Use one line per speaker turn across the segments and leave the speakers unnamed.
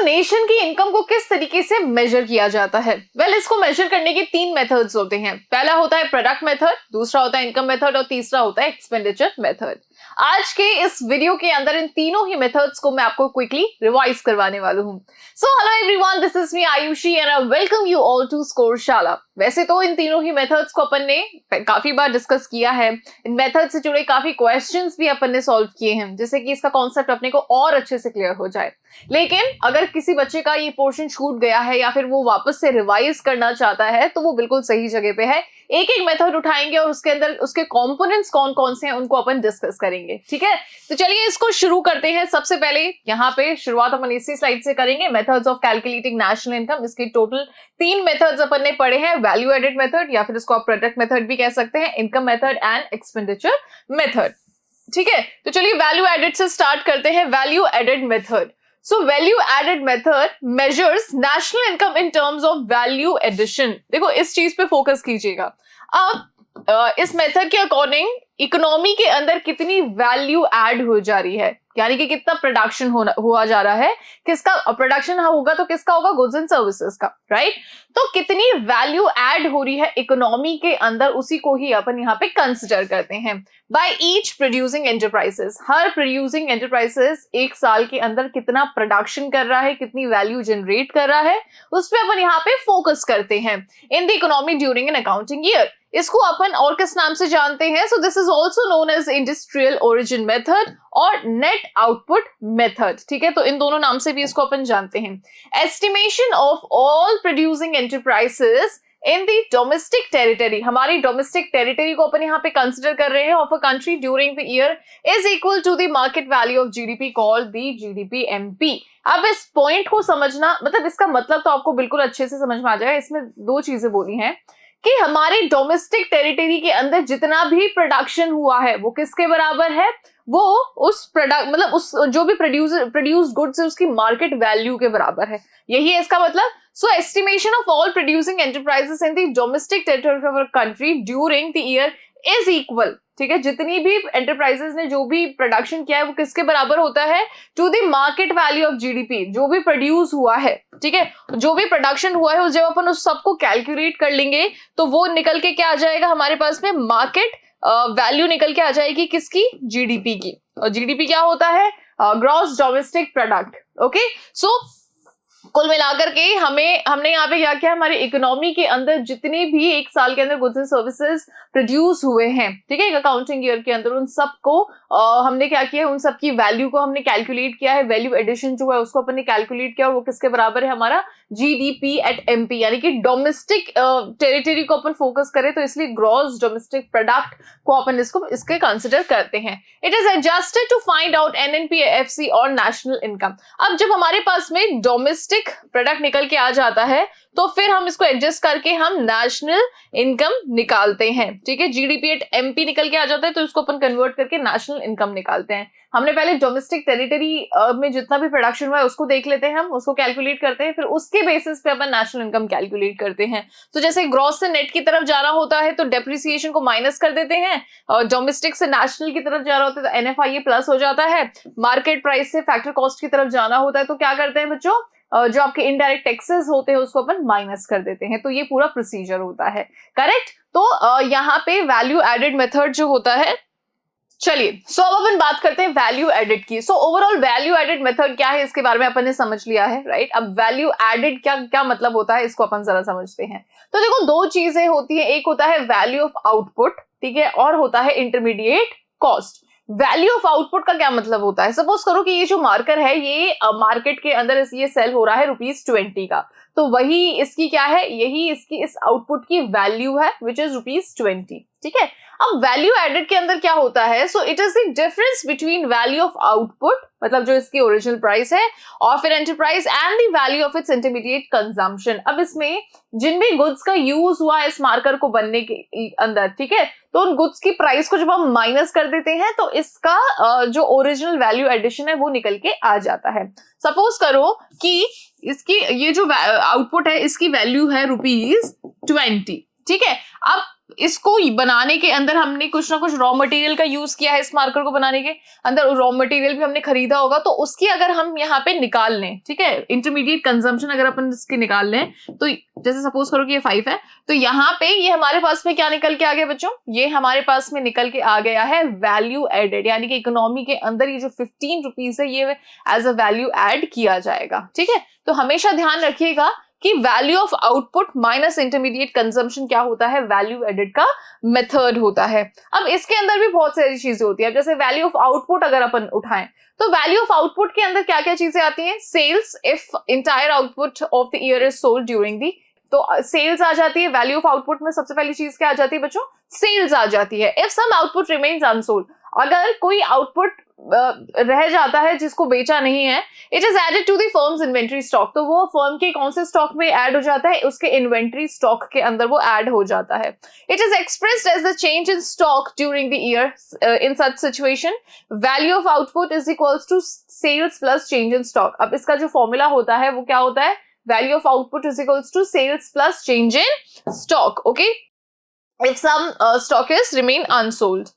Nation की income को किस तरीके से मेजर किया जाता है? इसको मेजर करने के 3 मेथड्स होते हैं। पहला होता है प्रोडक्ट मेथड, दूसरा होता है इनकम मेथड और तीसरा होता है एक्सपेंडिचर मेथड। आज के इस वीडियो के अंदर इन तीनों ही मेथड्स को मैं आपको क्विकली रिवाइज करवाने वाला हूं। So hello everyone, this is me Ayushi and I welcome you all to Scoreshala. वैसे तो इन तीनों ही मेथड्स को अपन ने काफी बार डिस्कस किया है, इन मेथड से जुड़े काफी क्वेश्चंस भी अपन ने सॉल्व किए हैं, जिससे कि इसका कॉन्सेप्ट अपने को और अच्छे से क्लियर हो जाए। लेकिन अगर किसी बच्चे का ये पोर्शन छूट गया है या फिर वो वापस से रिवाइज करना चाहता है तो वो बिल्कुल सही जगह पे है। एक एक मेथड उठाएंगे और उसके अंदर उसके कंपोनेंट्स कौन कौन से हैं उनको अपन डिस्कस करेंगे। ठीक है, तो चलिए इसको शुरू करते हैं। सबसे पहले यहाँ पे शुरुआत अपन इसी स्लाइड से करेंगे, methods of calculating national income. इसके टोटल 3 मेथड्स अपन ने पढ़े हैं, वैल्यू एडेड मेथड या फिर इसको आप प्रोडक्ट मेथड भी कह सकते हैं, income method and expenditure method. ठीक है, तो चलिए वैल्यू एडेड से स्टार्ट करते हैं। Value added method, so value added method measures national income in terms of value addition। देखो इस चीज पे फोकस कीजिएगा। अब इस मेथड के अकॉर्डिंग इकोनॉमी के अंदर कितनी वैल्यू ऐड हो जा रही है, यानी कि कितना प्रोडक्शन हुआ जा रहा है। किसका प्रोडक्शन होगा तो किसका होगा? गुड्स एंड सर्विसेज का, राइट। तो कितनी वैल्यू ऐड हो रही है इकोनॉमी के अंदर, उसी को ही अपन यहाँ पे कंसिडर करते हैं। By each producing enterprises, her producing enterprises एक साल के अंदर कितना प्रोडक्शन कर रहा है, कितनी वैल्यू जनरेट कर रहा है, उस पर अपन यहाँ पे फोकस करते हैं in the economy during an accounting year. इसको अपन और किस नाम से जानते हैं? So this is also known as industrial origin method और नेट आउटपुट मेथड। ठीक है, तो इन दोनों नाम से भी इसको अपन जानते हैं। Estimation of all producing enterprises in the domestic territory, हमारी डोमेस्टिक टेरिटरी को अपन यहाँ पे कंसिडर कर रहे हैं, of a country during the year is equal to the market value of GDP called the GDP MP. अब इस पॉइंट को समझना, मतलब इसका मतलब तो आपको बिल्कुल अच्छे से समझ में आ जाएगा। इसमें 2 चीजें बोली हैं कि हमारे डोमेस्टिक टेरिटरी के अंदर जितना भी प्रोडक्शन हुआ है वो किसके बराबर है? वो उस प्रोडक्ट, मतलब उस जो भी प्रोड्यूस्ड गुड्स है उसकी मार्केट वैल्यू के बराबर है। यही है इसका मतलब। So estimation of all producing enterprises in the domestic territory of a country during the year is equal, ठीक है, जितनी भी एंटरप्राइजेस ने जो भी प्रोडक्शन किया है वो किसके बराबर होता है? To the market value of GDP, जो भी प्रोड्यूस हुआ है। ठीक है, जो भी प्रोडक्शन हुआ है जब अपन उस सबको कैलकुलेट कर लेंगे तो वो निकल के क्या आ जाएगा हमारे पास में? मार्केट वैल्यू निकल के आ जाएगी किसकी? जीडीपी की। और जीडीपी क्या होता है? Gross domestic product. ओके, सो कुल मिलाकर के हमने यहाँ पे क्या किया, हमारी इकोनॉमी के अंदर जितने भी एक साल के अंदर गुड्स एंड सर्विसेज प्रोड्यूस हुए हैं, ठीक है, एक अकाउंटिंग ईयर के अंदर, उन सबको हमने क्या किया, उन सब की वैल्यू को हमने कैलकुलेट किया है। वैल्यू एडिशन जो है उसको अपन ने कैलकुलेट किया और वो किसके बराबर है? हमारा जीडीपी एट एमपी, यानी कि डोमेस्टिक टेरिटरी को अपन फोकस करें तो इसलिए ग्रॉस डोमेस्टिक प्रोडक्ट को अपन इसके कंसिडर करते हैं। It is adjusted to find out NNPFC और नेशनल इनकम। अब जब हमारे पास में डोमेस्टिक प्रोडक्ट निकल के आ जाता है तो फिर हम इसको एडजस्ट करके हम नेशनल इनकम निकालते हैं। ठीक है, जीडीपी एट एमपी निकल के आ जाता है तो इसको अपन कन्वर्ट करके नेशनल इनकम निकालते हैं। हमने पहले डोमेस्टिक टेरिटरी में जितना भी प्रोडक्शन हुआ है उसको देख लेते हैं, हम उसको कैलकुलेट करते हैं, फिर उसके बेसिस पे अपन नेशनल इनकम कैलकुलेट करते हैं। तो जैसे ग्रॉस से नेट की तरफ जाना होता है तो डेप्रिसिएशन को माइनस कर देते हैं, और डोमेस्टिक से नेशनल की तरफ जाना होता है तो एनएफआईए प्लस हो जाता है। मार्केट प्राइस से फैक्टर कॉस्ट की तरफ जाना होता है तो क्या करते हैं बच्चों? जो आपके इनडायरेक्ट टैक्सेस होते हैं उसको अपन माइनस कर देते हैं। तो ये पूरा प्रोसीजर होता है, करेक्ट। तो यहाँ पे वैल्यू एडेड मेथड जो होता है, चलिए सो अब अपन बात करते हैं वैल्यू एडेड की। So overall value added method क्या है इसके बारे में अपन ने समझ लिया है, राइट। अब वैल्यू एडेड क्या मतलब होता है इसको अपन जरा समझते हैं। तो देखो 2 चीजें होती है, एक होता है वैल्यू ऑफ आउटपुट, ठीक है, और होता है intermediate cost. Value of output का क्या मतलब होता है? सपोज करो कि ये जो मार्कर है ये मार्केट के अंदर ये सेल हो रहा है ₹20 का, तो वही इसकी क्या है? यही इसकी इस आउटपुट की वैल्यू है विच इज ₹20। ठीक है, अब वैल्यू एडेड के अंदर क्या होता है? So it is the difference between value of output, मतलब जो इसकी ओरिजिनल प्राइस है, और फिर enterprise and the value of its intermediate consumption. अब इसमें जिन भी गुड्स का यूज हुआ है इस मार्कर को बनने के अंदर, ठीक है, तो उन गुड्स की प्राइस को जब हम माइनस कर देते हैं तो इसका जो ओरिजिनल वैल्यू एडिशन है वो निकल के आ जाता है। सपोज करो कि इसकी ये जो आउटपुट है इसकी वैल्यू है ₹20, ठीक है। अब इसको बनाने के अंदर हमने कुछ ना कुछ रॉ मटेरियल का यूज किया है, इस मार्कर को बनाने के अंदर रॉ मटेरियल भी हमने खरीदा होगा, तो उसकी अगर हम यहाँ पे निकाल लें, ठीक है, इंटरमीडिएट कंजम्पशन अगर अपन इसकी निकाल लें, तो जैसे सपोज करो कि ये 5 है, तो यहाँ पे ये हमारे पास में क्या निकल के आ गया बच्चों, ये हमारे पास में निकल के आ गया है वैल्यू एडेड, यानी कि इकोनॉमी के अंदर ये जो 15 रुपीज है ये एज अ वैल्यू एड किया जाएगा। ठीक है, तो हमेशा ध्यान रखिएगा कि value of output minus intermediate consumption क्या होता है, वैल्यू एडेड का मेथड होता है। अब इसके अंदर भी बहुत सारी चीजें होती है, जैसे वैल्यू ऑफ आउटपुट अगर अपन उठाएं तो वैल्यू ऑफ आउटपुट के अंदर क्या क्या चीजें आती हैं, sales, if entire output of the year is sold during the, तो सेल्स आ जाती है। वैल्यू ऑफ आउटपुट में सबसे पहली चीज क्या आ जाती है बच्चों, सेल्स आ जाती है। If some output remains unsold, अगर कोई आउटपुट रह जाता है जिसको बेचा नहीं है, it is added to the firm's inventory stock, तो वो फर्म के कौन से स्टॉक में ऐड हो जाता है, उसके इन्वेंट्री स्टॉक के अंदर वो ऐड हो जाता है। It is expressed as the change in stock during the year. In such situation value of output is equals to sales plus change in stock. अब इसका जो फॉर्मूला होता है वो क्या होता है, value of output is equals to sales plus change in stock. Okay, if some stock is remain unsold.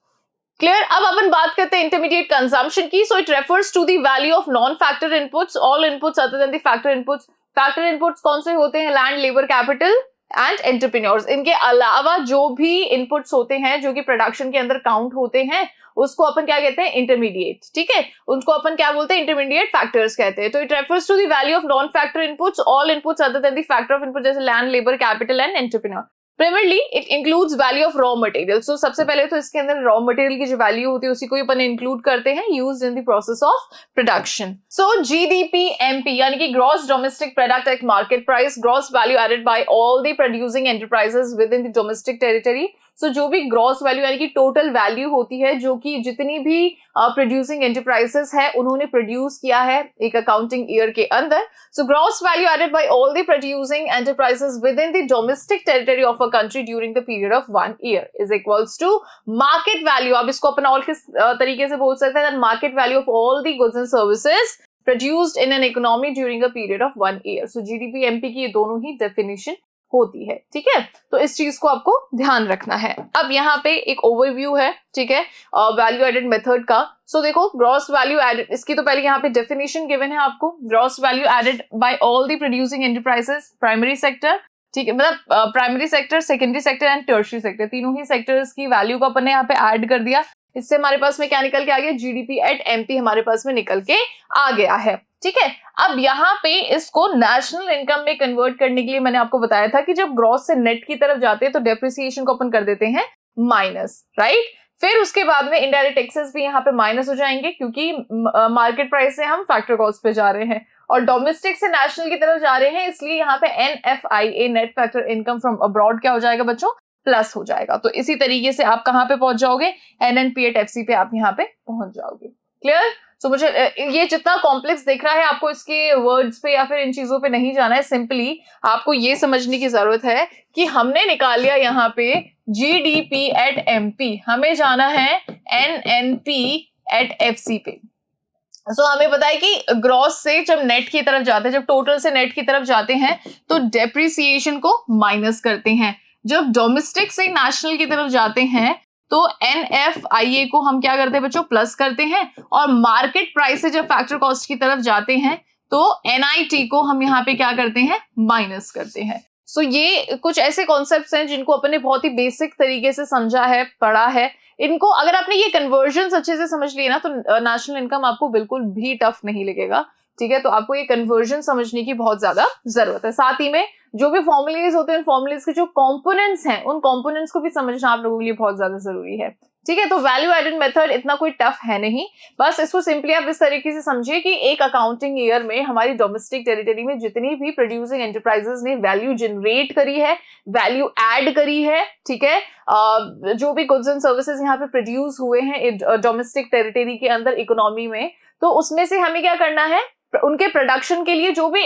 Clear. अब अपन बात करते हैं इंटरमीडिएट कंजम्पशन की। So it refers to the value of non factor inputs, all inputs other than the factor inputs. Factor inputs कौन से होते हैं, land, labour, capital and entrepreneurs. इनके अलावा जो भी इनपुट्स होते हैं जो कि प्रोडक्शन के अंदर काउंट होते हैं उसको अपन क्या कहते हैं, इंटरमीडिएट। ठीक है, उनको अपन क्या बोलते हैं, इंटरमीडिएट फैक्टर्स कहते हैं। तो it refers to the value of non factor inputs, all inputs other than the factor of input, जैसे land, labour, capital and entrepreneur. Primarily it includes value of raw material. So सबसे पहले तो इसके अंदर raw material की जो value होती है उसी को अपन include करते हैं, used in the process of production. So GDP MP यानी कि gross domestic product at market price, gross value added by all the producing enterprises within the domestic territory. So जो भी ग्रॉस वैल्यू यानी कि total value होती है जो कि जितनी भी प्रोड्यूसिंग एंटरप्राइजेस है उन्होंने प्रोड्यूस किया है एक अकाउंटिंग ईयर के अंदर। So gross value added by all the producing enterprises within the domestic territory of a country during the period of 1 year is equals to market value. अब इसको अपन और किस तरीके से बोल सकते हैं, that market value of all the goods and services produced in an economy during a period of 1 year. So GDP MP की ये दोनों ही डेफिनेशन होती है। ठीक है, तो इस चीज को आपको ध्यान रखना है। अब यहाँ पे एक ओवरव्यू है, ठीक है, वैल्यू एडेड मेथड का। सो देखो, ग्रॉस वैल्यू एडेड, इसकी तो पहले यहाँ पे डेफिनेशन गिवन है आपको। Gross value added by all the producing enterprises, primary sector, ठीक है, मतलब primary sector, secondary sector and tertiary sector, तीनों ही सेक्टर्स की वैल्यू को अपन ने यहाँ पे ऐड कर दिया। इससे हमारे पास में क्या निकल के आ गया, जीडीपी एट एमपी हमारे पास में निकल के आ गया है। ठीक है, अब यहाँ पे इसको नेशनल इनकम में कन्वर्ट करने के लिए मैंने आपको बताया था कि जब ग्रॉस से नेट की तरफ जाते हैं तो डेप्रिसिएशन को अपन कर देते हैं माइनस, राइट। फिर उसके बाद में इनडायरेक्ट टैक्सेस भी यहाँ पे माइनस हो जाएंगे क्योंकि मार्केट प्राइस से हम फैक्टर कॉस्ट पे जा रहे हैं और डोमेस्टिक से नेशनल की तरफ जा रहे हैं, इसलिए यहाँ पे NFIA net factor income from abroad क्या हो जाएगा बच्चों, प्लस हो जाएगा। तो इसी तरीके से आप कहाँ पे पहुंच जाओगे, NNP@FC पे आप यहाँ पे पहुंच जाओगे। क्लियर। तो मुझे ये जितना कॉम्प्लेक्स दिख रहा है आपको इसके वर्ड्स पे या फिर इन चीजों पे नहीं जाना है, सिंपली आपको ये समझने की जरूरत है कि हमने निकाल लिया यहाँ पे GDP@MP, हमें जाना है NNP@FC पे। सो हमें पता है कि ग्रॉस से जब नेट की तरफ जाते हैं, जब टोटल से नेट की तरफ जाते हैं तो डेप्रिसिएशन को माइनस करते हैं। जब डोमेस्टिक से नेशनल की तरफ जाते हैं तो NFIA को हम क्या करते हैं बच्चों, प्लस करते हैं, और मार्केट प्राइस से जब फैक्टर कॉस्ट की तरफ जाते हैं तो NIT को हम यहाँ पे क्या करते हैं, माइनस करते हैं। सो ये कुछ ऐसे कॉन्सेप्ट्स हैं जिनको अपन ने बहुत ही बेसिक तरीके से समझा है, पढ़ा है। इनको अगर आपने ये कन्वर्जन अच्छे से समझ लिए ना तो नेशनल इनकम आपको बिल्कुल भी टफ नहीं लगेगा। ठीक है, तो आपको ये कन्वर्जन समझने की बहुत ज्यादा जरूरत है। साथ ही में जो भी फॉर्मुलेज होते हैं उन फॉर्मुलेज के जो कंपोनेंट्स हैं उन कंपोनेंट्स को भी समझना आप लोगों के लिए बहुत ज्यादा जरूरी है। ठीक है, तो वैल्यू एडेड मेथड इतना कोई टफ है नहीं, बस इसको सिंपली आप इस तरीके से समझिए कि एक अकाउंटिंग ईयर में हमारी डोमेस्टिक टेरिटरी में जितनी भी प्रोड्यूसिंग एंटरप्राइजेस ने वैल्यू जनरेट करी है, वैल्यू ऐड करी है, ठीक है, जो भी गुड्स एंड सर्विसेज यहाँ पे प्रोड्यूस हुए हैं डोमेस्टिक टेरिटरी के अंदर इकोनॉमी में, तो उसमें से हमें क्या करना है, उनके प्रोडक्शन के लिए जो भी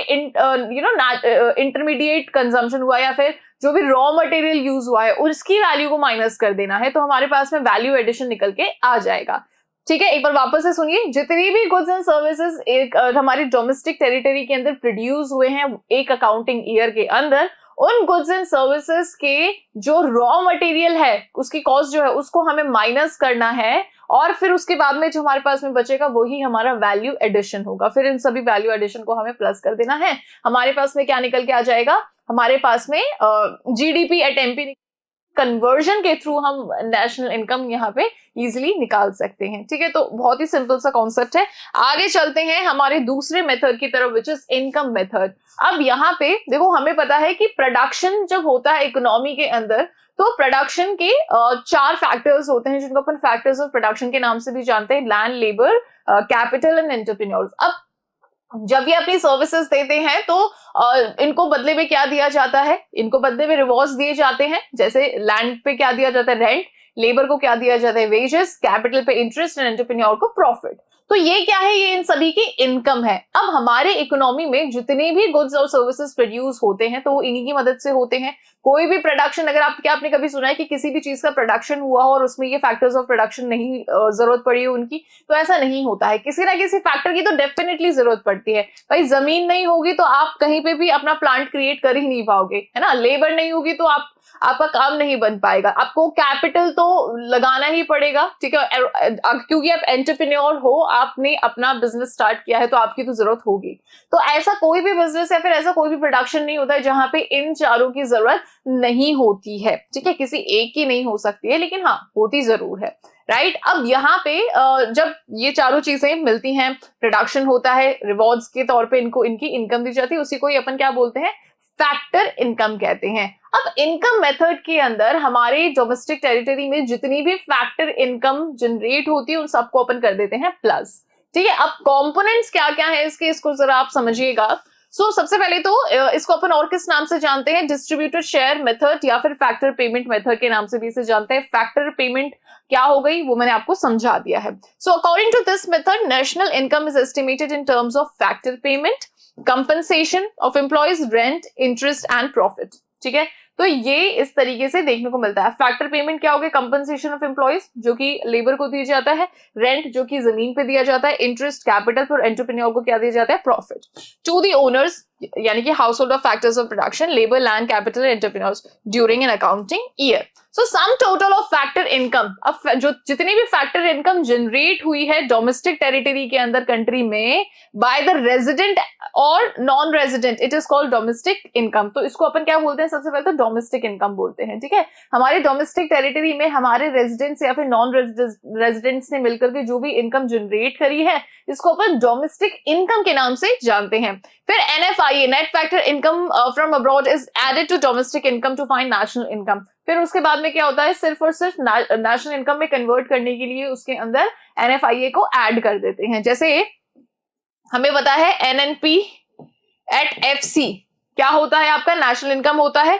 इंटरमीडिएट कंजम्पशन हुआ या फिर जो भी रॉ मटेरियल यूज हुआ है उसकी वैल्यू को माइनस कर देना है, तो हमारे पास में वैल्यू एडिशन निकल के आ जाएगा। ठीक है, एक बार वापस से सुनिए, जितनी भी गुड्स एंड सर्विसेज एक हमारी डोमेस्टिक टेरिटरी के अंदर प्रोड्यूस हुए हैं एक अकाउंटिंग ईयर के अंदर, उन गुड्स एंड सर्विसेज के जो रॉ मटेरियल है उसकी कॉस्ट जो है उसको हमें माइनस करना है, और फिर उसके बाद में जो हमारे पास में बचेगा वही हमारा वैल्यू एडिशन होगा। फिर इन सभी वैल्यू एडिशन को हमें प्लस कर देना है। हमारे पास में क्या निकल के आ जाएगा, हमारे पास में जीडीपी एट एमपी कन्वर्जन के थ्रू हम नेशनल इनकम यहाँ पे इजीली निकाल सकते हैं। ठीक है, तो बहुत ही सिंपल सा कॉन्सेप्ट है। आगे चलते हैं हमारे दूसरे मेथड की तरफ, विच इज इनकम मेथड। अब यहाँ पे देखो, हमें पता है कि प्रोडक्शन जब होता है इकोनॉमी के अंदर, तो प्रोडक्शन के 4 फैक्टर्स होते हैं जिनको अपन फैक्टर्स ऑफ प्रोडक्शन के नाम से भी जानते हैं, land, labour, capital and entrepreneurs. अब जब ये अपनी सर्विसेज देते हैं तो इनको बदले में क्या दिया जाता है, इनको बदले में रिवॉर्ड्स दिए जाते हैं। जैसे लैंड पे क्या दिया जाता है, रेंट, लेबर को क्या दिया जाता है, वेजेस, कैपिटल पे इंटरेस्ट एंड एंटरप्रेन्योर को प्रॉफिट। तो ये क्या है, ये इन सभी की इनकम है। अब हमारे इकोनॉमी में जितने भी गुड्स और सर्विसेज प्रोड्यूस होते हैं तो वो इन्हीं की मदद से होते हैं। कोई भी प्रोडक्शन, अगर आपने कभी सुना है कि किसी भी चीज का प्रोडक्शन हुआ हो और उसमें ये फैक्टर्स ऑफ प्रोडक्शन नहीं जरूरत पड़ी हो उनकी, तो ऐसा नहीं होता है। किसी ना किसी फैक्टर की तो डेफिनेटली जरूरत पड़ती है। भाई जमीन नहीं होगी तो आप कहीं पे भी अपना प्लांट क्रिएट कर ही नहीं पाओगे, है ना। लेबर नहीं होगी तो आपका काम नहीं बन पाएगा। आपको कैपिटल तो लगाना ही पड़ेगा, ठीक है, क्योंकि आप एंटरप्रेन्योर हो, आपने अपना बिजनेस स्टार्ट किया है तो आपकी तो जरूरत होगी। तो ऐसा कोई भी बिजनेस या फिर ऐसा कोई भी प्रोडक्शन नहीं होता है जहां पे इन चारों की जरूरत नहीं होती है। ठीक है, किसी एक की नहीं हो सकती है, लेकिन हाँ होती जरूर है, राइट। अब यहाँ पे जब ये चारों चीजें मिलती हैं, प्रोडक्शन होता है, रिवॉर्ड्स के तौर पे इनको इनकी इनकम दी जाती है, उसी को ही अपन क्या बोलते हैं, फैक्टर इनकम कहते हैं। अब इनकम मेथड के अंदर हमारे डोमेस्टिक टेरिटरी में जितनी भी फैक्टर इनकम जनरेट होती है उन सबको अपन कर देते हैं प्लस। ठीक है, अब कंपोनेंट्स क्या क्या है इसके, इसको जरा आप समझिएगा। सबसे पहले तो इसको अपन और किस नाम से जानते हैं, डिस्ट्रीब्यूटेड शेयर मेथड या फिर फैक्टर पेमेंट मेथड के नाम से भी इसे जानते हैं। फैक्टर पेमेंट क्या हो गई वो मैंने आपको समझा दिया है। According to this method, national income is estimated in terms of factor payment, compensation of employees, rent, interest and profit. ठीक है, तो ये इस तरीके से देखने को मिलता है। फैक्टर पेमेंट क्या हो गया, कंपनसेशन ऑफ एम्प्लॉयज जो कि लेबर को दिया जाता है, रेंट जो कि जमीन पे दिया जाता है, इंटरेस्ट कैपिटल पर, एंटरप्रेन्योर को क्या दिया जाता है, प्रॉफिट टू दी ओनर्स यानी कि house hold of factors of production, labour, land, capital, entrepreneurs during an accounting year. Sum total of factor income, अब जो जितनी भी फैक्टर इनकम जनरेट हुई है डोमेस्टिक टेरिटरी के अंदर कंट्री में बाय द रेजिडेंट और non resident, it is called domestic income. तो इसको अपन क्या बोलते हैं, सबसे पहले तो डोमेस्टिक इनकम बोलते हैं। ठीक है, हमारे डोमेस्टिक टेरिटरी में हमारे रेजिडेंट्स या फिर नॉन रेजिडेंट्स ने मिलकर के जो भी इनकम जनरेट करी है इसको अपन डोमेस्टिक इनकम के नाम से जानते हैं। फिर NFIA, net factor income from abroad, is added to domestic income to find national income. फिर उसके बाद में क्या होता है, सिर्फ और सिर्फ नेशनल इनकम में कन्वर्ट करने के लिए उसके अंदर NFIA को ऐड कर देते हैं। जैसे हमें पता है NNP एट FC क्या होता है, आपका नेशनल इनकम होता है।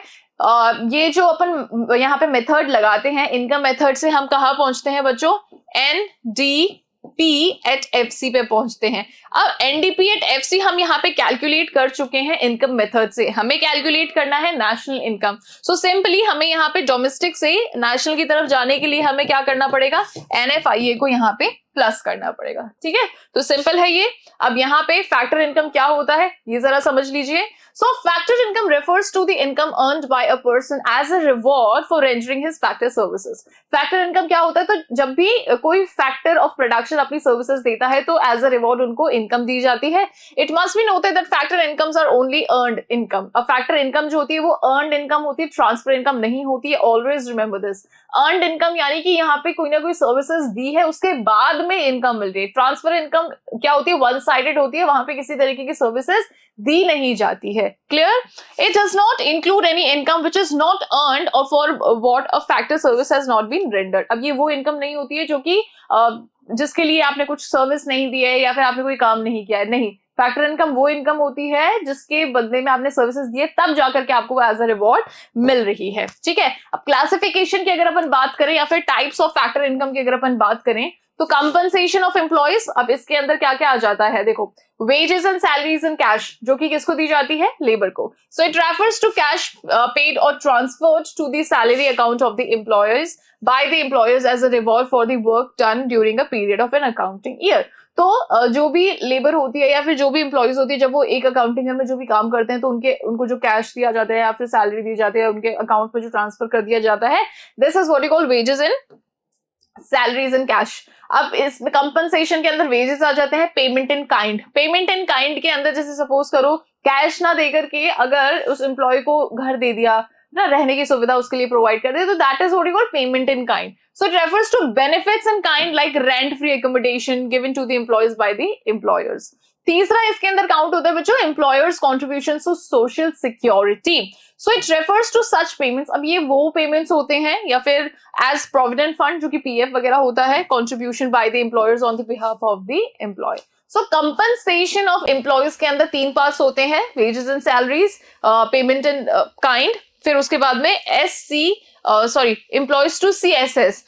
ये जो अपन यहाँ पे मेथड लगाते हैं, इनकम मेथड से हम कहाँ पहुंचते हैं बच्चों, NDP एट FC पे पहुंचते हैं। अब NDP एट FC हम यहाँ पे कैलकुलेट कर चुके हैं इनकम मेथड से, हमें कैलकुलेट करना है नेशनल इनकम। सिंपली हमें यहाँ पे डोमेस्टिक से नेशनल की तरफ जाने के लिए हमें क्या करना पड़ेगा, NFIA को यहाँ पे प्लस करना पड़ेगा। ठीक है, तो सिंपल है ये। अब यहाँ पे फैक्टर इनकम क्या होता है ये जरा समझ लीजिए। Factor income refers to the income earned by a person as a reward for rendering his factor services। Factor income क्या होता है, तो जब भी कोई फैक्टर ऑफ प्रोडक्शन अपनी सर्विसेज देता है तो एज अ रिवॉर्ड उनको इनकम दी जाती है। It must be noted that factor incomes are only earned income. अब फैक्टर इनकम जो होती है वो अर्नड इनकम होती है, ट्रांसफर इनकम नहीं होती है। Always remember this, earned income यानी कि यहाँ पे कोई ना कोई सर्विसेज दी है उसके बाद में इनकम मिल रही है। ट्रांसफर इनकम क्या होती है, वन साइडेड होती है, वहां पे किसी तरीके की सर्विसेज दी नहीं जाती है। Clear? It does not include any income which is not earned or for what a factor service has not been rendered. अब ये वो इनकम नहीं होती है जो कि जिसके लिए आपने कुछ सर्विस नहीं दी है या फिर आपने कोई काम नहीं किया है, नहीं। फैक्टर इनकम वो इनकम होती है जिसके बदले में आपने सर्विसेज दिए तब जाकर के आपको एज अ रिवॉर्ड मिल रही है। ठीक है, अब क्लासिफिकेशन की अगर अपन बात करें या फिर टाइप्स ऑफ फैक्टर इनकम की अगर अपन बात करें तो कंपनसेशन ऑफ एम्प्लॉयज, अब इसके अंदर क्या क्या आ जाता है, देखो wages and salaries in cash जो कि किसको दी जाती है, लेबर को। So it refers to cash paid or transferred to the salary account of the employers by the employers as a reward for the work done during a period of an accounting year। तो जो भी labour होती है या फिर जो भी employees होती है, जब वो एक अकाउंटिंग में जो भी काम करते हैं तो उनको जो कैश दिया जाता है या फिर सैलरी दी जाती है, उनके अकाउंट में जो ट्रांसफर कर दिया जाता है, this is what you call wages in salaries in cash. अब इस कंपनसेशन के अंदर वेजेस आ जाते हैं payment in kind. Payment in kind के अंदर जैसे सपोज करो कैश ना देकर के अगर उस एम्प्लॉय को घर दे दिया ना, रहने की सुविधा उसके लिए प्रोवाइड कर दी, तो that is what you call payment in kind. So it refers to benefits in kind like rent free accommodation given to the employees by the employers. तीसरा इसके अंदर काउंट होता है बच्चों employers contribution to social security. So it refers to such payments. अब ये वो payments होते हैं या फिर एज प्रोविडेंट फंड जो कि पीएफ वगैरह होता है, contribution by the employers on the behalf of the employee. So compensation of employees के अंदर तीन पार्ट्स होते हैं, wages and salaries, payment in kind, फिर उसके बाद में एम्प्लॉयज टू सीएसएस,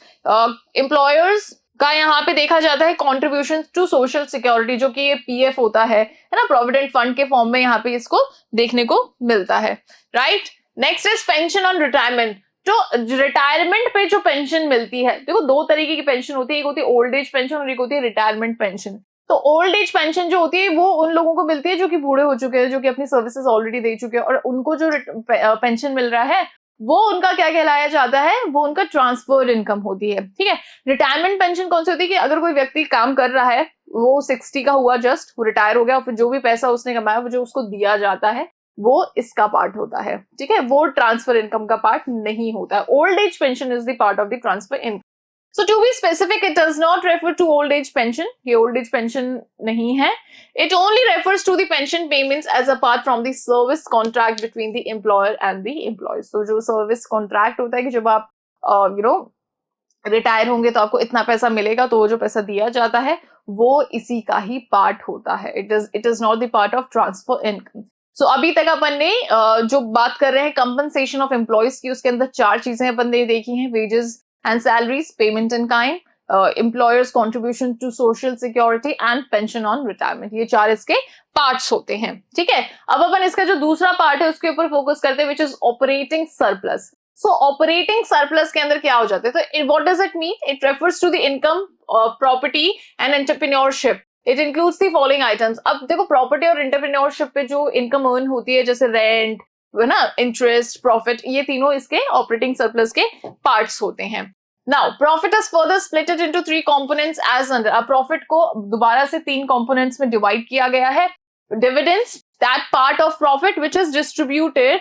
एम्प्लॉयर्स का यहाँ पे देखा जाता है कॉन्ट्रीब्यूशन टू सोशल सिक्योरिटी जो कि ये पीएफ होता है ना, प्रोविडेंट फंड के फॉर्म में यहाँ पे इसको देखने को मिलता है, right. Next is pension on retirement. जो रिटायरमेंट पे जो पेंशन मिलती है, देखो दो तरीके की पेंशन होती है, एक होती है ओल्ड एज पेंशन और एक होती है रिटायरमेंट पेंशन। तो ओल्ड एज पेंशन जो होती है वो उन लोगों को मिलती है जो कि बूढ़े हो चुके हैं, जो कि अपनी सर्विसेज ऑलरेडी दे चुके हैं, और उनको जो पेंशन मिल रहा है वो उनका क्या कहलाया जाता है, वो उनका ट्रांसफर इनकम होती है, ठीक है। रिटायरमेंट पेंशन कौन सी होती है कि अगर कोई व्यक्ति काम कर रहा है, वो 60 का हुआ, जस्ट वो रिटायर हो गया, फिर जो भी पैसा उसने कमाया वो जो उसको दिया जाता है वो इसका पार्ट होता है, ठीक है, वो ट्रांसफर इनकम का पार्ट नहीं होता है। Old age pension is the part of the transfer income. So to be specific, it does not refer to old age pension. ये old age pension नहीं है. It only refers to the pension payments as apart from the service contract between the employer and the employee. So जो service contract होता है कि जब आप retire होंगे तो आपको इतना पैसा मिलेगा, तो वो जो पैसा दिया जाता है वो इसी का ही पार्ट होता है. It is not the part of transfer income. So अभी तक अपन ने जो बात कर रहे हैं कंपनसेशन ऑफ एम्प्लॉयज की, उसके अंदर चार चीजें अपन ने देखी हैं, wages and salaries, payment in kind, employers contribution to social security and pension on retirement. ये चार इसके पार्ट्स होते हैं, ठीक है। अब अपन इसका जो दूसरा पार्ट है उसके ऊपर फोकस करते हैं, which is operating surplus. So operating surplus के अंदर क्या हो जाते हैं, तो what does it mean? It refers to the income, property and entrepreneurship. It includes the following items. अब देखो प्रॉपर्टी और एंटरप्रेन्योरशिप पे जो इनकम अर्न होती है, जैसे रेंट, ना, इंटरेस्ट, प्रॉफिट, ये तीनों इसके ऑपरेटिंग सरप्लस के पार्ट्स होते हैं। Now profit is further splitted into three components as under. अब प्रॉफिट को दोबारा से तीन कंपोनेंट्स में डिवाइड किया गया है। Dividends, that part of profit which is distributed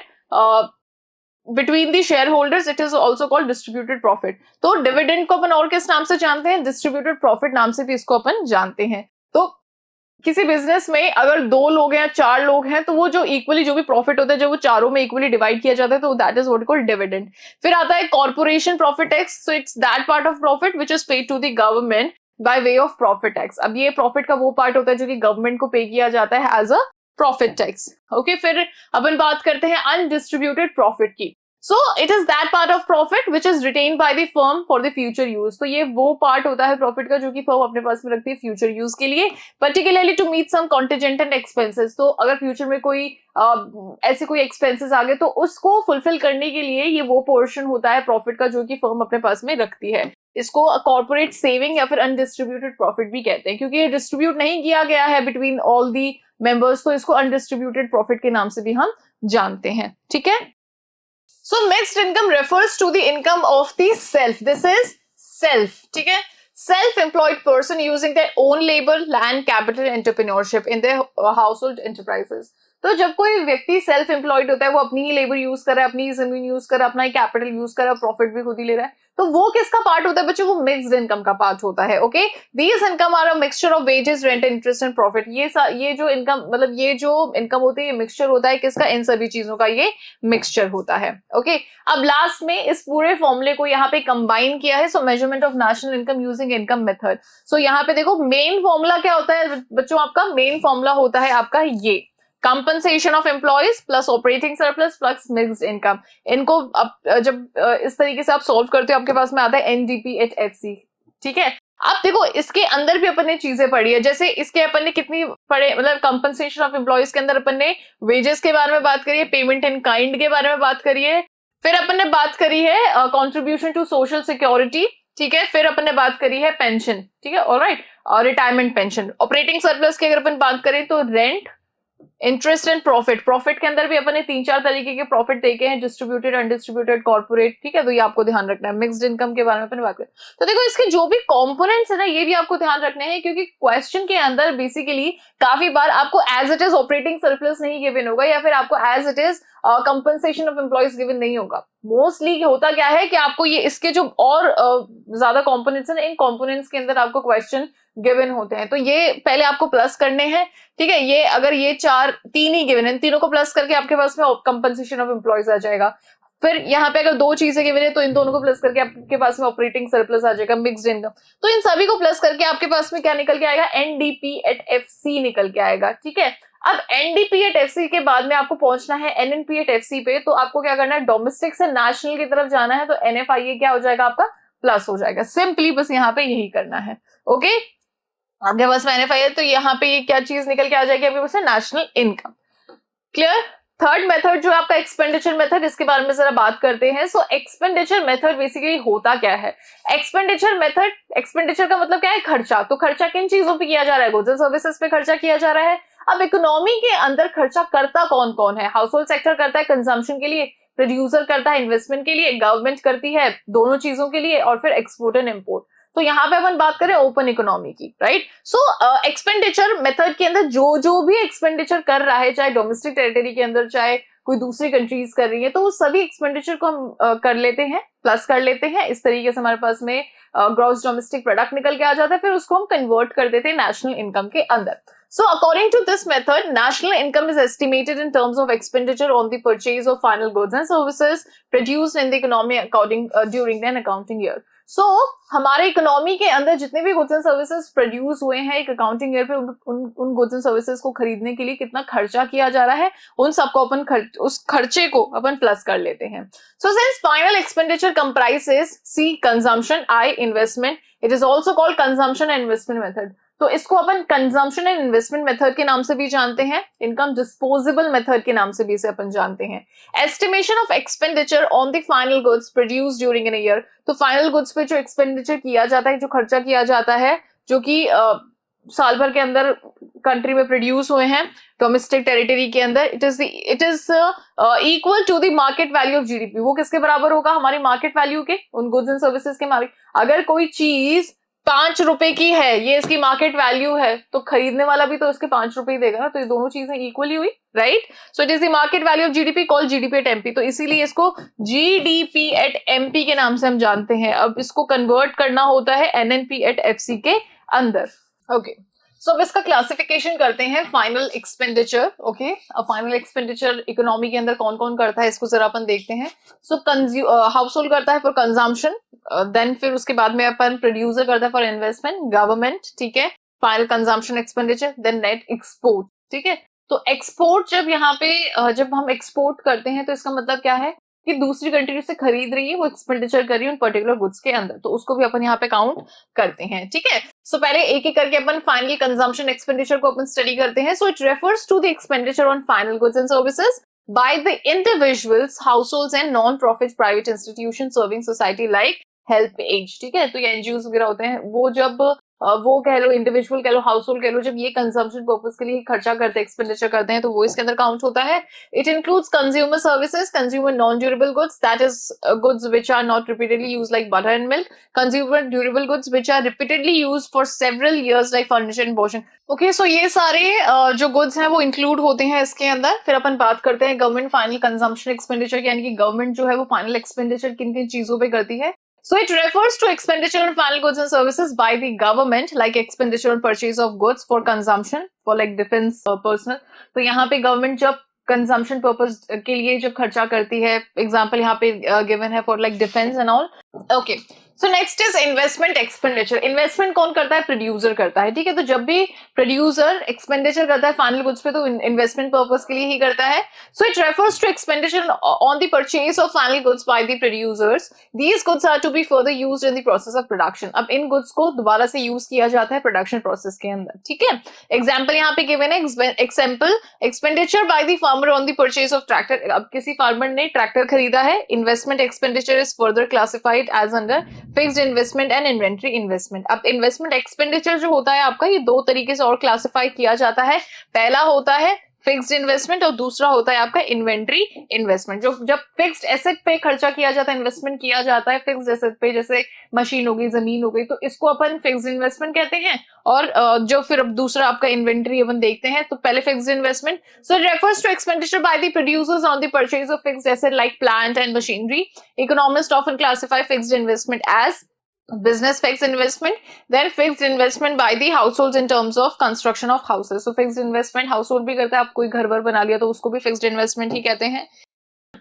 between the share holders, it is also called distributed profit. तो डिविडेंड को अपन और किस नाम से जानते हैं, डिस्ट्रीब्यूटेड प्रॉफिट नाम से भी इसको अपन जानते हैं। तो किसी बिजनेस में अगर दो लोग हैं या चार लोग हैं, तो वो जो इक्वली जो भी प्रॉफिट होता है, जो वो चारों में इक्वली डिवाइड किया जाता है, तो that is what called dividend. फिर आता है corporation profit tax. So it's that part of profit which is paid to the government by way of profit tax. अब ये प्रॉफिट का वो पार्ट होता है जो कि गवर्नमेंट को पे किया जाता है as a profit tax, okay. फिर अपन बात करते हैं अनडिस्ट्रीब्यूटेड प्रॉफिट की। So it is that part of profit which is retained by the firm for the future use. तो ये वो पार्ट होता है प्रॉफिट का जो कि फर्म अपने पास में रखती है फ्यूचर यूज के लिए, particularly to meet some contingent expenses. तो अगर फ्यूचर में कोई ऐसे कोई एक्सपेंसेस आ गए तो उसको फुलफिल करने के लिए ये वो पोर्शन होता है प्रॉफिट का जो कि फर्म अपने पास में रखती है। इसको कॉर्पोरेट सेविंग या फिर अनडिस्ट्रीब्यूटेड प्रॉफिट भी कहते हैं, क्योंकि ये डिस्ट्रीब्यूट नहीं किया गया है बिटवीन ऑल दी मेंबर्स, तो इसको अनडिस्ट्रीब्यूटेड प्रॉफिट के नाम से भी हम जानते हैं, ठीक है। So mixed income refers to the income of the self. This is self, ठीक है। Self-employed person using their own labor, land, capital, entrepreneurship in their household enterprises. तो जब कोई व्यक्ति सेल्फ एम्प्लॉयड होता है, वो अपनी ही लेबर यूज कर रहा है, अपनी ही जमीन यूज कर रहा है, अपना ही कैपिटल यूज कर रहा है, प्रॉफिट भी खुद ही ले रहा है, तो वो किसका पार्ट होता है बच्चों, वो मिक्स्ड इनकम का पार्ट होता है, okay. These income are a mixture of wages, rent, interest and profit. ये जो इनकम, मतलब ये जो इनकम होती है, ये मिक्सचर होता है किसका, इन सभी चीजों का ये मिक्सचर होता है, ओके। अब लास्ट में इस पूरे फॉर्मूले को यहाँ पे कंबाइन किया है, so measurement of national income using income method. So यहाँ पे देखो मेन फॉर्मूला क्या होता है बच्चों, आपका मेन फॉर्मूला होता है आपका ये compensation of employees plus operating surplus plus mixed income. इनको अब जब इस तरीके से आप सॉल्व करते हो, आपके पास में आता है NDP/HC, ठीक है। अब देखो इसके अंदर भी अपन ने चीजें पढ़ी है, जैसे इसके अपन ने कितनी पढ़े, मतलब कंपनसेशन ऑफ एम्प्लॉयज के अंदर अपन ने वेजेस के बारे में बात करी है, पेमेंट इन काइंड के बारे में बात करी है, फिर अपन ने बात करी है कॉन्ट्रीब्यूशन टू सोशल सिक्योरिटी, ठीक है। फिर अपन ने बात करी है पेंशन, ठीक है, ऑलराइट, और रिटायरमेंट पेंशन। ऑपरेटिंग सरप्लस की अगर अपन बात करें तो rent, interest and profit. Profit के अंदर भी अपन ने 3-4 तरीके के प्रॉफिट देखे हैं, डिस्ट्रीब्यूटेड, अनडिस्ट्रीब्यूटेड, कॉर्पोरेट, ठीक है, तो ये आपको ध्यान रखना है। मिक्स्ड इनकम के बारे में अपन बात करें तो देखो इसके जो भी कंपोनेंट्स है ना, ये भी आपको ध्यान रखने हैं, क्योंकि क्वेश्चन के अंदर बेसिकली काफी बार आपको as it is operating surplus नहीं गिवन होगा, या फिर आपको as it is compensation of employees given नहीं होगा। मोस्टली होता क्या है कि आपको ये इसके जो और ज्यादा कंपोनेंट्स हैं, इन कंपोनेंट्स के अंदर आपको क्वेश्चन गिवन होते हैं, तो ये पहले आपको प्लस करने हैं, ठीक है। ये अगर ये 3 ही गिवन है, तीनों को प्लस करके आपके पास में कंपनसेशन ऑफ एम्प्लॉइज आ जाएगा। फिर यहाँ पे अगर 2 चीजें गिवन है तो इन दोनों को प्लस करके आपके पास में ऑपरेटिंग सरप्लस आ जाएगा, मिक्स्ड इनकम। तो इन सभी को प्लस करके आपके पास में क्या निकल के आएगा, एनडीपी एट एफसी निकल के आएगा, ठीक है। अब एनडीपी एट एफसी के बाद में आपको पहुंचना है एनएनपी एट एफसी पे, तो आपको क्या करना है, डोमेस्टिक से नेशनल की तरफ जाना है, तो एनएफआईए क्या हो जाएगा आपका, प्लस हो जाएगा। सिंपली बस यहाँ पे यही करना है, ओके। आपके पास में एनएफआईए, तो यहाँ पे ये क्या चीज निकल के आ जाएगी आपके पास में, national income. Clear. Third method जो आपका एक्सपेंडिचर मेथड, इसके बारे में जरा बात करते हैं। सो एक्सपेंडिचर मेथड बेसिकली होता क्या है। एक्सपेंडिचर मेथड, एक्सपेंडिचर का मतलब क्या है, खर्चा। तो खर्चा किन चीजों पे किया जा रहा है, गुड्स एंड सर्विसेज पे खर्चा किया जा रहा है। अब इकोनॉमी के अंदर खर्चा करता कौन कौन है, हाउस होल्ड सेक्टर करता है कंजम्पशन के लिए, प्रोड्यूसर करता है इन्वेस्टमेंट के लिए, गवर्नमेंट करती है दोनों चीजों के लिए, और फिर एक्सपोर्ट एंड इम्पोर्ट। तो यहाँ पे अपन बात करें ओपन इकोनॉमी की, राइट। सो एक्सपेंडिचर मेथड के अंदर जो जो भी एक्सपेंडिचर कर रहा है, चाहे डोमेस्टिक टेरिटरी के अंदर, चाहे कोई दूसरी कंट्रीज कर रही है, तो वो सभी एक्सपेंडिचर को हम कर लेते हैं, प्लस कर लेते हैं। इस तरीके से हमारे पास में ग्रॉस डोमेस्टिक प्रोडक्ट निकल के आ जाता है, फिर उसको हम कन्वर्ट कर देते हैं नेशनल इनकम के अंदर। So according to this method, national income is estimated in terms of expenditure on the purchase of final goods and services produced in the economy during an accounting year. So हमारे economy के अंदर जितने भी goods and services produce हुए हैं एक accounting year पे, उन गुड्स एंड सर्विसेज को खरीदने के लिए कितना खर्चा किया जा रहा है, उन सबको अपन उस खर्चे को अपन प्लस कर लेते हैं। So since final expenditure comprises C consumption, I investment, it is also called consumption and investment method. तो इसको अपन कंजम्पशन एंड इन्वेस्टमेंट मेथड के नाम से भी जानते हैं, इनकम डिस्पोजेबल मेथड के नाम से भी इसे अपन जानते हैं। Estimation of expenditure on the final goods produced during an year, तो फाइनल गुड्स पे जो एक्सपेंडिचर किया जाता है, जो खर्चा किया जाता है, जो कि साल भर के अंदर कंट्री में प्रोड्यूस हुए हैं डोमेस्टिक टेरिटरी के अंदर, it is equal to the market value of GDP. वो किसके बराबर होगा, हमारी मार्केट वैल्यू के, उन गुड्स एंड सर्विसेज के मार्केट। अगर कोई चीज 5 रुपए की है, ये इसकी मार्केट वैल्यू है, तो खरीदने वाला भी तो इसके 5 रुपए ही देगा ना, तो ये दोनों चीजें इक्वली हुई, right. So it is the market value of GDP called GDP at MP, तो इसीलिए इसको जीडीपी एट एमपी के नाम से हम जानते हैं। अब इसको कन्वर्ट करना होता है एनएनपी एट एफसी के अंदर, ओके। सो अब इसका क्लासिफिकेशन करते हैं, फाइनल एक्सपेंडिचर, ओके। अब फाइनल एक्सपेंडिचर इकोनॉमी के अंदर कौन कौन करता है, इसको जरा अपन देखते हैं। सो हाउस होल्ड करता है फॉर कंजम्पशन, देन फिर उसके बाद में अपन प्रोड्यूसर करता है फॉर इन्वेस्टमेंट, गवर्नमेंट, ठीक है, final consumption expenditure, then net export, ठीक है। तो एक्सपोर्ट जब यहाँ पे जब हम एक्सपोर्ट करते हैं तो इसका मतलब क्या है कि दूसरी कंट्री से खरीद रही है, वो एक्सपेंडिचर कर रही है उन पर्टिकुलर गुड्स के अंदर, तो उसको भी अपन यहाँ पे काउंट करते हैं, ठीक है। सो पहले एक एक करके अपन फाइनल कंजम्पशन एक्सपेंडिचर को अपन स्टडी करते हैं। So it refers to the expenditure on final goods and services by the individuals, households and non-profit private institutions serving society like help age, ठीक है। तो ये एनजीओ वगैरह होते हैं, वो जब वो कह लो इंडिविजुअल कह लो हाउस होल्ड कह लो, जब ये कंजम्पशन पर्पस के लिए खर्चा करते हैं, एक्सपेंडिचर करते हैं, तो वो इसके अंदर काउंट होता है। It includes consumer services, consumer non durable goods, that is goods which are not repeatedly used like butter and milk, consumer durable goods which are repeatedly used for several years like furniture and washing, okay. So ये सारे जो goods हैं वो include होते हैं इसके अंदर। फिर अपन बात करते हैं गवर्नमेंट फाइनल कंजम्पशन एक्सपेंडिचर, यानी कि गवर्नमेंट जो है वो फाइनल एक्सपेंडिचर किन किन चीजों पे करती है। So it refers to expenditure on final goods and services by the government, like expenditure on purchase of goods for consumption, for like defense personnel. तो यहाँ पे गवर्नमेंट जब कंजम्पशन पर्पस के लिए जब खर्चा करती है, एग्जाम्पल यहाँ पे गिवन है for like defence and all, okay. So next is investment expenditure. Investment कौन करता है, प्रोड्यूसर करता है, ठीक है। तो जब भी प्रोड्यूसर एक्सपेंडिचर करता है फाइनल गुड्स पे, तो इन्वेस्टमेंट पर्पस के लिए ही करता है। So it refers to expenditure on the purchase of final goods by the producers, these goods are to be further used in the process of production. अब इन गुड्स को दोबारा से यूज किया जाता है प्रोडक्शन प्रोसेस के अंदर, ठीक है। एग्जाम्पल यहाँ पे गिवन है, example expenditure by the farmer on the purchase of tractor. अब किसी फार्मर ने ट्रैक्टर खरीदा है, investment expenditure is further classified as under fixed investment and inventory investment. अब इन्वेस्टमेंट एक्सपेंडिचर जो होता है आपका, ये दो तरीके से और क्लासिफाई किया जाता है। पहला होता है फिक्स्ड इन्वेस्टमेंट और दूसरा होता है आपका इन्वेंट्री इन्वेस्टमेंट। जो जब फिक्स्ड एसेट पे खर्चा किया जाता है, इन्वेस्टमेंट किया जाता है फिक्स्ड एसेट पे, जैसे मशीन हो गई, जमीन हो गई, तो इसको अपन फिक्स्ड इन्वेस्टमेंट कहते हैं। और जो फिर अब दूसरा आपका इन्वेंट्री अपन देखते हैं, तो पहले fixed investment, so it refers to expenditure by the producers on the purchase of fixed asset like plant and machinery. Economist often classify fixed investment as business fixed investment, then fixed investment by the households in terms of construction of houses. So fixed investment household भी करता है, आप कोई घर वर बना लिया तो उसको भी fixed investment ही कहते हैं।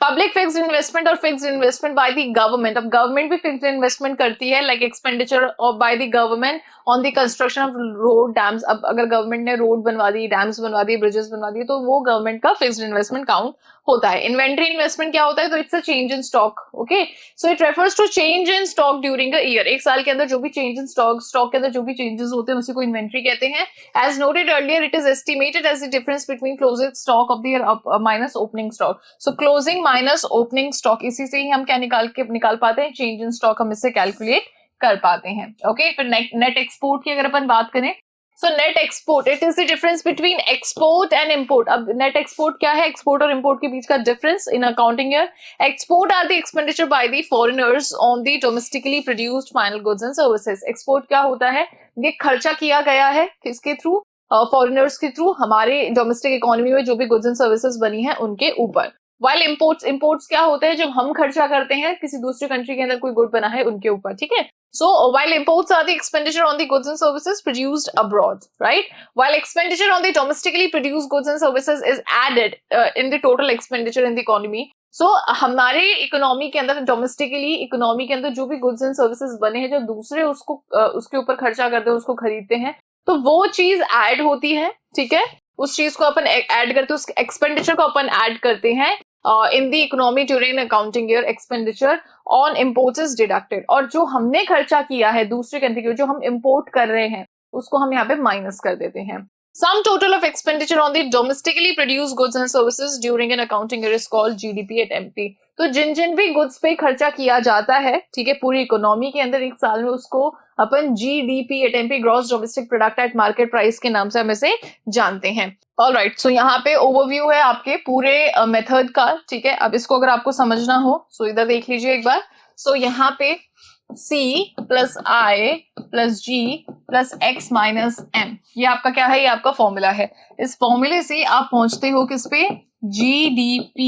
पब्लिक फिक्स्ड इन्वेस्टमेंट और fixed investment by the government. अब गवर्नमेंट भी फिक्स्ड इन्वेस्टमेंट करती है, like expenditure of by the government on the construction of road dams. अब अगर गवर्नमेंट ने रोड बनवा दी, डैम्स बनवा दिए, ब्रिजेस बनवा दिए, तो वो गवर्नमेंट का फिक्स्ड इन्वेस्टमेंट काउंट होता है। इन्वेंट्री इन्वेस्टमेंट क्या होता है? तो it's a change in stock. Okay, so it refers to change in stock during a year. एक साल के अंदर जो भी चेंज इन स्टॉक के अंदर जो भी चेंजेस होते हैं उसी को इन्वेंट्री कहते हैं। As noted earlier, it is estimated as the difference between closing stock of the year minus opening stock. So closing minus opening stock, इसी से ही हम क्या निकाल पाते हैं? चेंज इन स्टॉक हम इससे कैलकुलेट कर पाते हैं। ओके, फिर नेट एक्सपोर्ट की अगर अपन बात करें, so net export, it is the difference between export and import. अब नेट एक्सपोर्ट क्या है? एक्सपोर्ट और इंपोर्ट के बीच का difference in accounting year. Export are the expenditure by the foreigners on the domestically produced final goods and services. Export क्या होता है? ये खर्चा किया गया है किसके थ्रू? फॉरेनर्स के थ्रू, हमारे डोमेस्टिक इकोनॉमी में जो भी गुड्स एंड सर्विसेज बनी है उनके ऊपर। वाइल इंपोर्ट्स क्या होते हैं? जब हम खर्चा करते हैं किसी दूसरी कंट्री के अंदर कोई गुड बना है उनके ऊपर, ठीक है। So while imports are the expenditure on the goods and services produced abroad, right? While expenditure on the domestically produced goods and services is added in the total expenditure in the economy. So हमारे economy के अंदर, domestically economy के अंदर जो भी goods and services बने हैं, जो दूसरे उसको उसके ऊपर खर्चा करते हैं, उसको खरीदते हैं, तो वो चीज ऐड होती है, ठीक है। उस चीज को अपन ऐड करते हैं, उस एक्सपेंडिचर को अपन ऐड करते हैं in the economy during accounting year. Expenditure on imports is deducted, और जो हमने खर्चा किया है दूसरी कंट्री के, जो हम इम्पोर्ट कर रहे हैं, उसको हम यहाँ पे माइनस कर देते हैं। Sum total of expenditure on the domestically produced goods and services during an accounting year is called GDP at MP. तो जिन भी गुड्स पे खर्चा किया जाता है, ठीक है, पूरी इकोनॉमी के अंदर एक साल में, उसको अपन GDP at MP, gross domestic product at market price के नाम से हम इसे जानते हैं। ऑलराइट, सो यहाँ पे ओवरव्यू है आपके पूरे मेथड का, ठीक है। अब इसको अगर आपको समझना हो, सो इधर देख लीजिए एक बार। सो यहाँ पे C plus I plus G plus X minus M, ये आपका क्या है? ये आपका फॉर्मूला है। इस फॉर्मूले से आप पहुंचते हो किस पे? GDP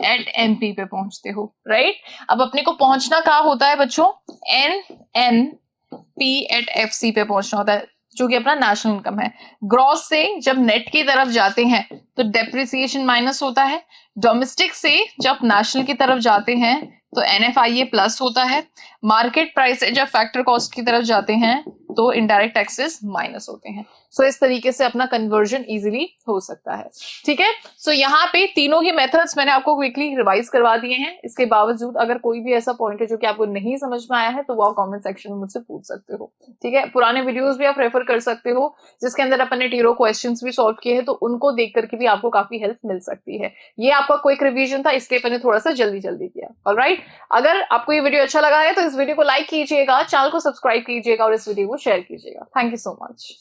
एट MP पे पहुंचते हो, राइट। अब अपने को पहुंचना कहाँ होता है बच्चों? NNP एट FC पे पहुंचना होता है, जो कि अपना नेशनल इनकम है। ग्रॉस से जब नेट की तरफ जाते हैं तो डेप्रिसिएशन माइनस होता है। डोमेस्टिक से जब नेशनल की तरफ जाते हैं तो NFIA प्लस होता है। मार्केट प्राइस से जब फैक्टर कॉस्ट की तरफ जाते हैं तो इनडायरेक्ट टैक्सेस माइनस होते हैं। सो इस तरीके से अपना कन्वर्जन इजीली हो सकता है, ठीक है। सो यहाँ पे तीनों ही मेथड्स मैंने आपको क्विकली रिवाइज करवा दिए हैं। इसके बावजूद अगर कोई भी ऐसा पॉइंट है जो कि आपको नहीं समझ में आया है, तो वो आप कमेंट सेक्शन में मुझसे पूछ सकते हो, ठीक है। पुराने वीडियोस भी आप रेफर कर सकते हो, जिसके अंदर अपन ने टीरो क्वेश्चंस भी सॉल्व किए हैं, तो उनको देख करके भी आपको काफी हेल्प मिल सकती है। ये आपका क्विक रिवीजन था, इसलिए मैंने थोड़ा सा जल्दी किया। ऑलराइट, अगर आपको ये वीडियो अच्छा लगा है तो इस वीडियो को लाइक कीजिएगा, चैनल को सब्सक्राइब कीजिएगा और इस वीडियो को शेयर कीजिएगा। Thank you so much.